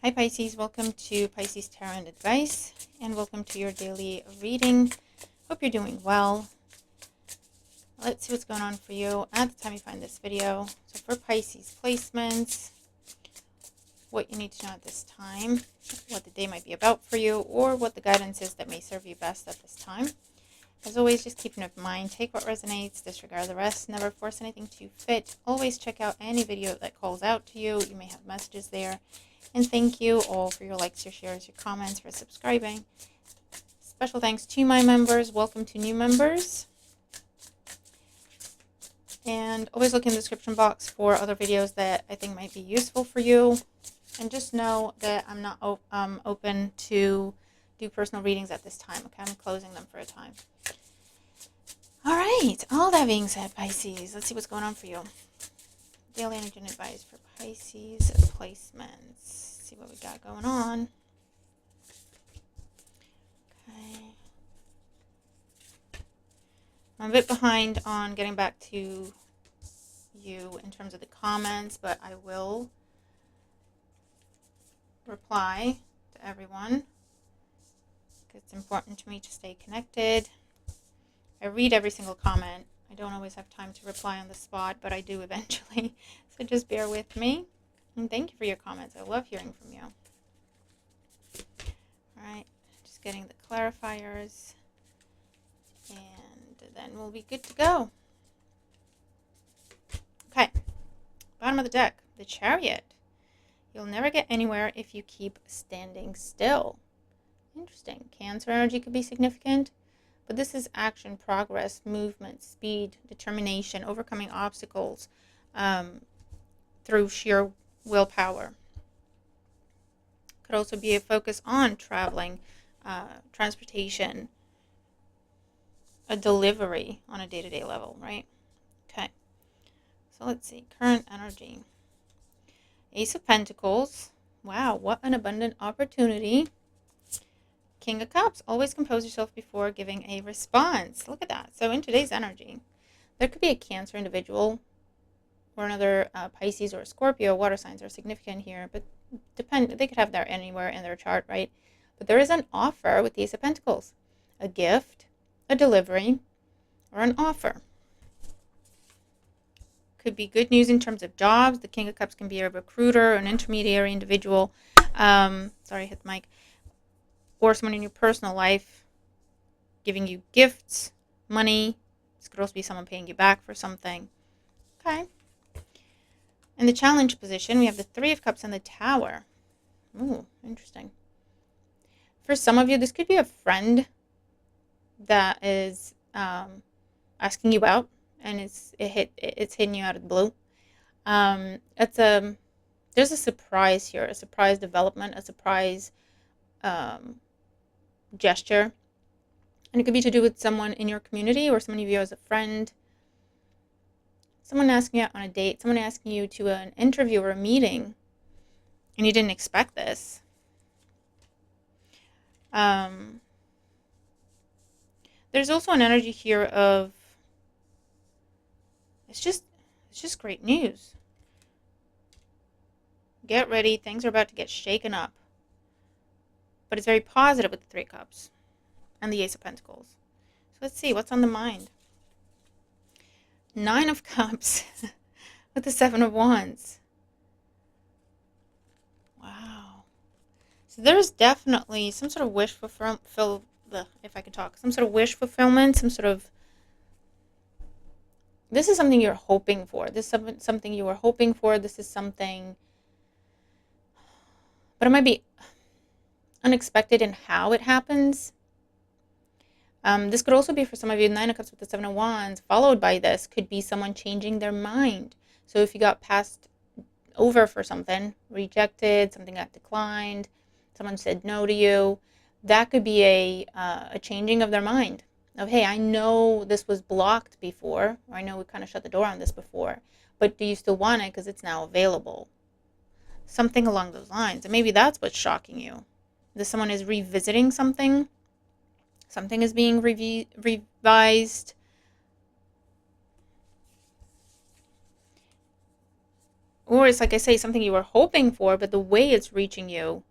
Hi Pisces, welcome to Pisces Tarot and Advice, and welcome to your daily reading. Hope you're doing well. Let's see what's going on for you at the time you find this video. So for Pisces placements, what you need to know at this time, what the day might be about for you, or what the guidance is that may serve you best at this time. As always, just keep in mind, take what resonates, disregard the rest, never force anything to fit. Always check out any video that calls out to you. You may have messages there. And thank you all for your likes, your shares, your comments, for subscribing. Special thanks to my members. Welcome to new members. And always look in the description box for other videos that I think might be useful for you. And just know that I'm not open to do personal readings at this time. Okay, I'm closing them for a time. All right, all that being said, Pisces, let's see what's going on for you. Daily energy and advice for Pisces placements. See what we got going on. Okay. I'm a bit behind on getting back to you in terms of the comments, but I will reply to everyone. It's important to me to stay connected. I read every single comment. I don't always have time to reply on the spot, but I do eventually. So just bear with me. And thank you for your comments. I love hearing from you. All right, just getting the clarifiers. And then we'll be good to go. Okay, bottom of the deck, the Chariot. You'll never get anywhere if you keep standing still. Interesting. Cancer energy could be significant. But this is action, progress, movement, speed, determination, overcoming obstacles through sheer willpower. Could also be a focus on traveling, transportation, a delivery on a day-to-day level, right? Okay. So let's see. Current energy. Ace of Pentacles. Wow, what an abundant opportunity. King of Cups. Always compose yourself before giving a response. Look at that. So in today's energy, there could be a Cancer individual or another Pisces or a Scorpio. Water signs are significant here, but they could have that anywhere in their chart, right? But there is an offer with the Ace of Pentacles. A gift, a delivery, or an offer. Could be good news in terms of jobs. The King of Cups can be a recruiter, an intermediary individual. Sorry, I hit the mic. Or someone in your personal life giving you gifts, money. This could also be someone paying you back for something. Okay. In the challenge position, we have the Three of Cups and the Tower. Ooh, interesting. For some of you, this could be a friend that is asking you out, and it's hitting you out of the blue. There's a surprise here, a surprise development, a surprise gesture. And it could be to do with someone in your community or someone you view as a friend. Someone asking you out on a date, someone asking you to an interview or a meeting, and you didn't expect this. There's also an energy here of it's just great news. Get ready, things are about to get shaken up. But it's very positive with the Three Cups and the Ace of Pentacles. So let's see what's on the mind. Nine of Cups with the Seven of Wands. Wow. So there's definitely some sort of wish some sort of wish fulfillment, some sort of, this is something you're hoping for. This is something you were hoping for. This is something, but it might be unexpected in how it happens. This could also be for some of you, Nine of Cups with the Seven of Wands, followed by this could be someone changing their mind. So if you got passed over for something, rejected, something got declined, someone said no to you, that could be a changing of their mind. Of, hey, I know this was blocked before, or I know we kind of shut the door on this before, but do you still want it because it's now available? Something along those lines. And maybe that's what's shocking you. That someone is revisiting something. Something is being revised. Or it's like I say, something you were hoping for, but the way it's reaching you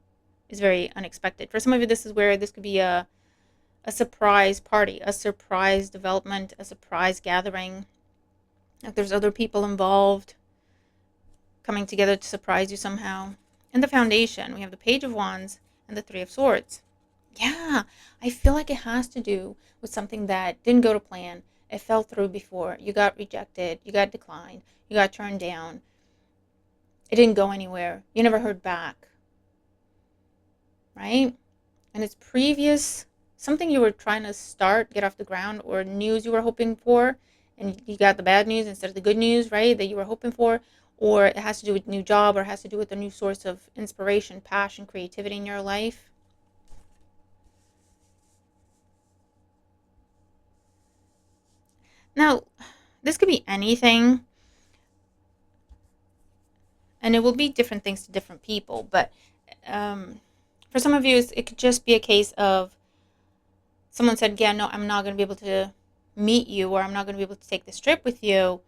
is very unexpected. For some of you, this is where this could be a surprise party, a surprise development, a surprise gathering. If there's other people involved coming together to surprise you somehow. In the foundation, we have the Page of Wands and the Three of Swords. Yeah, I feel like it has to do with something that didn't go to plan. It fell through before. You got rejected. You got declined. You got turned down. It didn't go anywhere. You never heard back. Right? And it's previous, something you were trying to start, get off the ground, or news you were hoping for, and you got the bad news instead of the good news, right, that you were hoping for. Or it has to do with a new job, or it has to do with a new source of inspiration, passion, creativity in your life. Now, this could be anything, and it will be different things to different people, but for some of you, it could just be a case of someone said, yeah, no, I'm not going to be able to meet you, or I'm not going to be able to take this trip with you,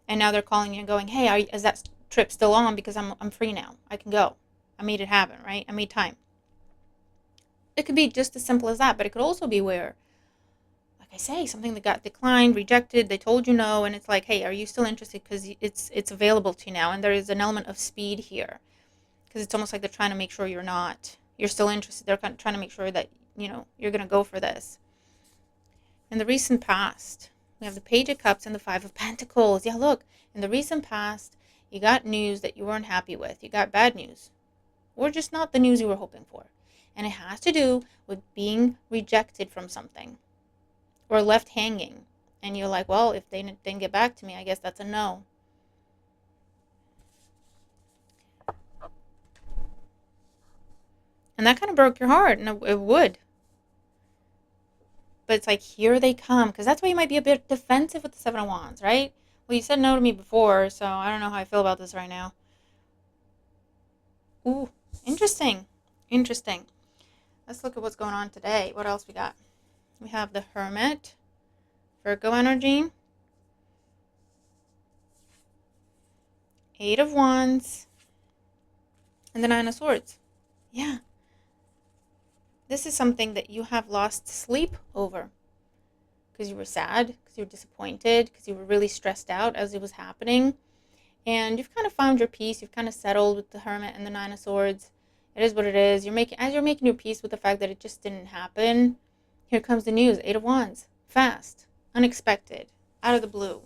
and now they're calling you and going, hey, is that trip still on? Because I'm free now. I can go. I made it happen, right? I made time. It could be just as simple as that, but it could also be where, like I say, something that got declined, rejected, they told you no, and it's like, hey, are you still interested? Because it's available to you now, and there is an element of speed here, because it's almost like they're trying to make sure you're still interested. They're kind of trying to make sure that, you're going to go for this. In the recent past, we have the Page of Cups and the Five of Pentacles. Yeah, look, in the recent past, you got news that you weren't happy with. You got bad news, or just not the news you were hoping for. And it has to do with being rejected from something or left hanging. And you're like, well, if they didn't get back to me, I guess that's a no. And that kind of broke your heart, and it would. But it's like, here they come. Because that's why you might be a bit defensive with the Seven of Wands, right? Well, you said no to me before, so I don't know how I feel about this right now. Ooh, interesting. Interesting. Let's look at what's going on today. What else we got? We have the Hermit, Virgo energy, Eight of Wands, and the Nine of Swords. Yeah. This is something that you have lost sleep over, because you were sad, because you were disappointed, because you were really stressed out as it was happening. And you've kind of found your peace. You've kind of settled with the Hermit and the Nine of Swords. It is what it is. As you're making your peace with the fact that it just didn't happen, here comes the news. Eight of Wands. Fast. Unexpected. Out of the blue.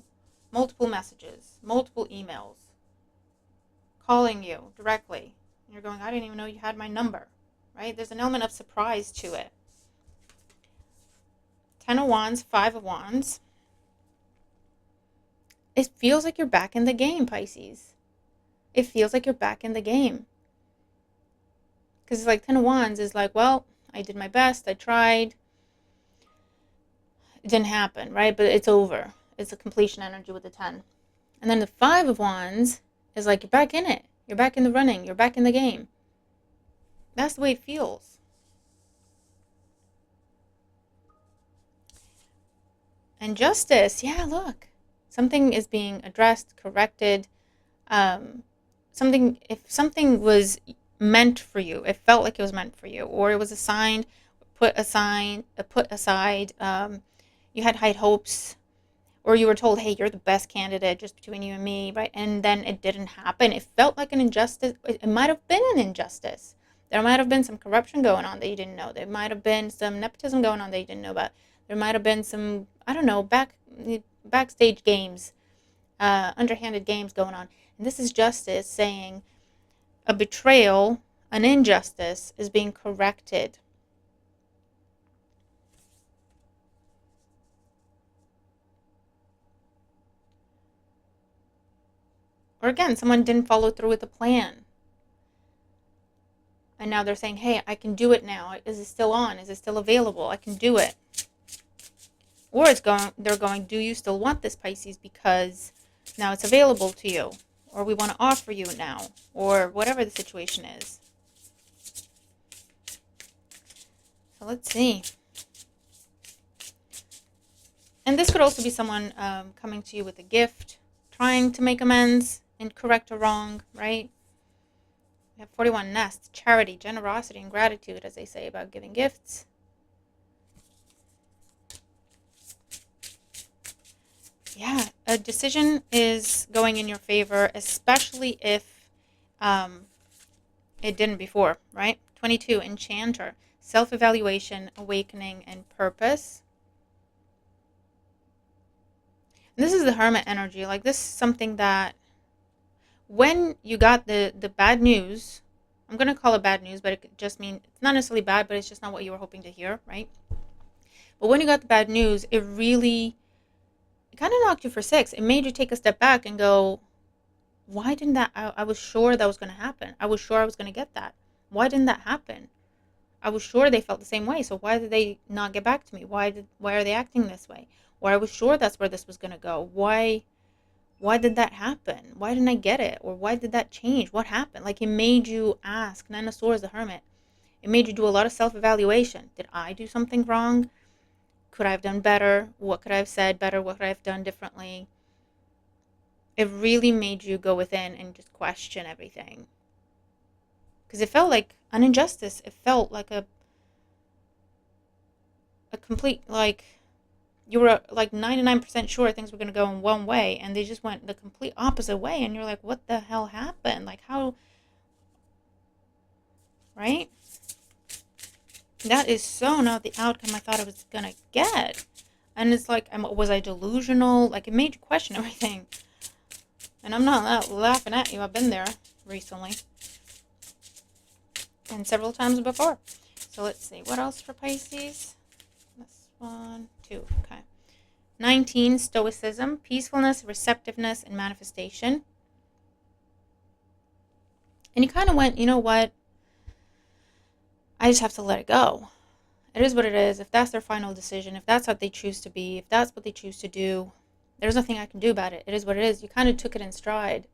Multiple messages. Multiple emails. Calling you directly. And you're going, I didn't even know you had my number. Right? There's an element of surprise to it. Ten of Wands. Five of Wands. It feels like you're back in the game, Pisces. It feels like you're back in the game. Because it's like Ten of Wands is like, well, I did my best. I tried. It didn't happen, right? But it's over. It's a completion energy with the 10. And then the Five of Wands is like, you're back in it. You're back in the running. You're back in the game. That's the way it feels. And Justice. Yeah, look. Something is being addressed, corrected. If something was meant for you, it felt like it was meant for you, or it was assigned, put aside, you had high hopes, or you were told, hey, you're the best candidate just between you and me, right? And then it didn't happen. It felt like an injustice. It might have been an injustice. There might have been some corruption going on that you didn't know. There might have been some nepotism going on that you didn't know about. There might have been some, I don't know, backstage games, underhanded games going on. And this is Justice saying a betrayal, an injustice is being corrected. Or again, someone didn't follow through with the plan. And now they're saying, hey, I can do it now. Is it still on? Is it still available? I can do it. Or they're going, do you still want this, Pisces? Because now it's available to you. Or we want to offer you now. Or whatever the situation is. So let's see. And this could also be someone coming to you with a gift, trying to make amends incorrect or wrong, right? We have 41 nests, charity, generosity, and gratitude, as they say about giving gifts. Yeah, a decision is going in your favor, especially if it didn't before, right? 22, enchanter, self-evaluation, awakening, and purpose. And this is the hermit energy. Like, this is something that when you got the bad news, I'm going to call it bad news, but it could just mean it's not necessarily bad, but it's just not what you were hoping to hear, right? But when you got the bad news, it kind of knocked you for six. It made you take a step back and go, why didn't that? I was sure that was going to happen. I was sure I was going to get that. Why didn't that happen? I was sure they felt the same way. So why did they not get back to me? Why are they acting this way? Or I was sure that's where this was going to go. Why did that happen? Why didn't I get it? Or why did that change? What happened? Like, it made you ask. Nine of Swords, the Hermit. It made you do a lot of self-evaluation. Did I do something wrong? Could I have done better? What could I have said better? What could I have done differently? It really made you go within and just question everything. Because it felt like an injustice. It felt like a complete, like, you were like 99% sure things were going to go in one way, and they just went the complete opposite way, and you're like, what the hell happened? Like, how, right? That is so not the outcome I thought I was going to get. And it's like, was I delusional? Like, it made you question everything. And I'm not laughing at you. I've been there recently. And several times before. So let's see. What else for Pisces? This one, two. Okay. 19, stoicism, peacefulness, receptiveness, and manifestation. And you kind of went, you know what? I just have to let it go. It is what it is. If that's their final decision, if that's what they choose to be, if that's what they choose to do, there's nothing I can do about it. It is what it is. You kind of took it in stride.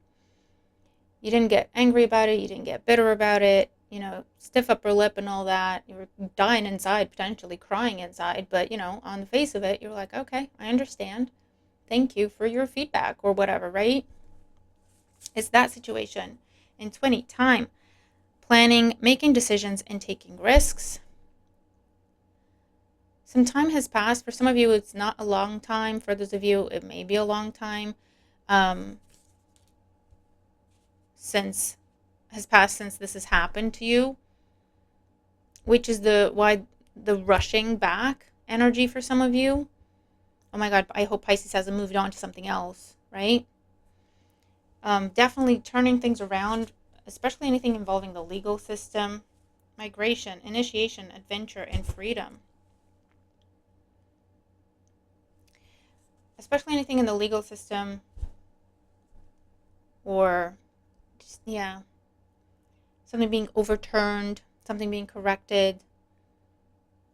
You didn't get angry about it. You didn't get bitter about it. You know, stiff upper lip and all that. You were dying inside, potentially crying inside. But, you know, on the face of it, you were like, okay, I understand. Thank you for your feedback or whatever, right? It's that situation. In 20, time, planning, making decisions, and taking risks. Some time has passed. For some of you, it's not a long time. For those of you, it may be a long time. Since this has happened to you, which is why the rushing back energy for some of you. Oh my God, I hope Pisces hasn't moved on to something else, right? Definitely turning things around, especially anything involving the legal system, migration, initiation, adventure, and freedom. Especially anything in the legal system, or just, yeah, something being overturned, something being corrected,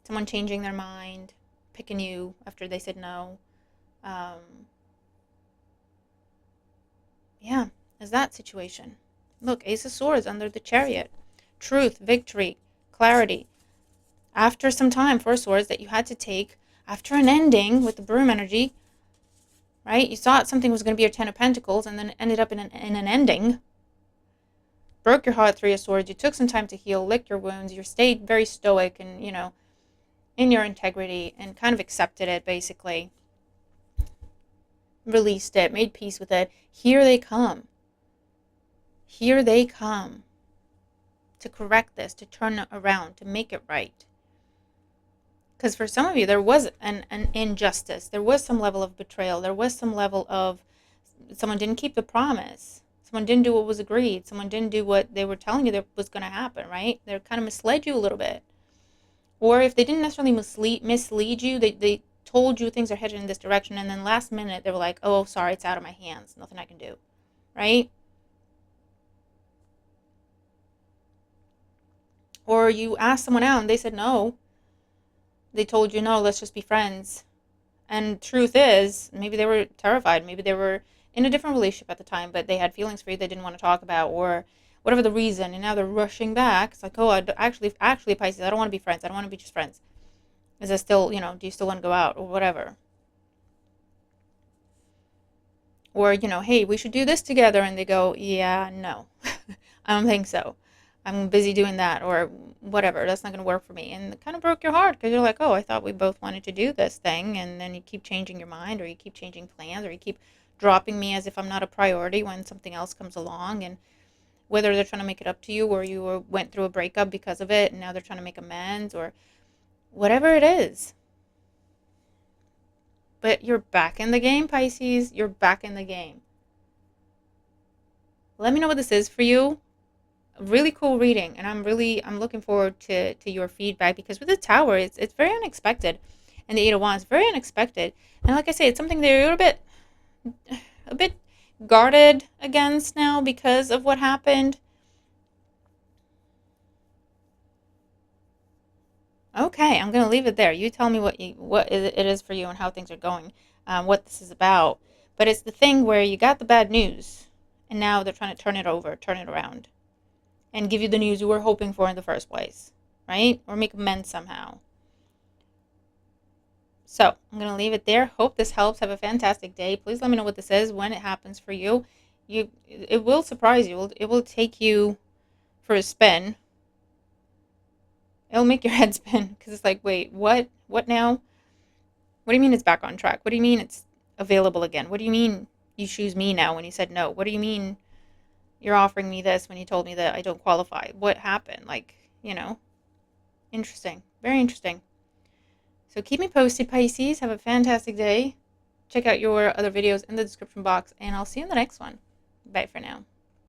someone changing their mind, picking you after they said no. Yeah, is that situation. Look, Ace of Swords under the Chariot. Truth, victory, clarity. After some time, Four of Swords that you had to take, after an ending with the Broom energy, right? You thought something was going to be your Ten of Pentacles, and then it ended up in an ending. Broke your heart, Three of Swords. You took some time to heal, lick your wounds. You stayed very stoic and, you know, in your integrity, and kind of accepted it, basically. Released it, made peace with it. Here they come. Here they come to correct this, to turn it around, to make it right. Because for some of you, there was an injustice. There was some level of betrayal. There was some level of someone didn't keep the promise. Someone didn't do what was agreed. Someone didn't do what they were telling you that was going to happen, right? They kind of misled you a little bit. Or if they didn't necessarily mislead you, they told you things are headed in this direction, and then last minute they were like, oh, sorry, it's out of my hands. Nothing I can do, right? Or you asked someone out and they said no. They told you, no, let's just be friends. And truth is, maybe they were terrified. Maybe they were in a different relationship at the time, but they had feelings for you they didn't want to talk about, or whatever the reason. And now they're rushing back. It's like, oh, actually, Pisces, I don't want to be friends. I don't want to be just friends. Is that still, you know, do you still want to go out or whatever? Or, hey, we should do this together. And they go, yeah, no, I don't think so. I'm busy doing that, or whatever. That's not going to work for me. And it kind of broke your heart because you're like, oh, I thought we both wanted to do this thing. And then you keep changing your mind, or you keep changing plans, or you keep dropping me as if I'm not a priority when something else comes along. And whether they're trying to make it up to you, or you went through a breakup because of it and now they're trying to make amends, or whatever it is. But you're back in the game, Pisces. You're back in the game. Let me know what this is for you. A really cool reading, and I'm looking forward to your feedback, because with the Tower, it's very unexpected, and the Eight of Wands, very unexpected. And like I say, it's something that you're a bit guarded against now because of what happened. Okay, I'm going to leave it there. You tell me what it is for you and how things are going, what this is about. But it's the thing where you got the bad news, and now they're trying to turn it over, turn it around, and give you the news you were hoping for in the first place, right? Or make amends somehow. So I'm going to leave it there. Hope this helps. Have a fantastic day. Please let me know what this is when it happens for you. It will surprise you. It will take you for a spin. It'll make your head spin, because it's like, wait, what? What now? What do you mean it's back on track? What do you mean it's available again? What do you mean you choose me now when you said no? What do you mean you're offering me this when you told me that I don't qualify? What happened? Like, interesting. Very interesting. So keep me posted, Pisces. Have a fantastic day. Check out your other videos in the description box, and I'll see you in the next one. Bye for now.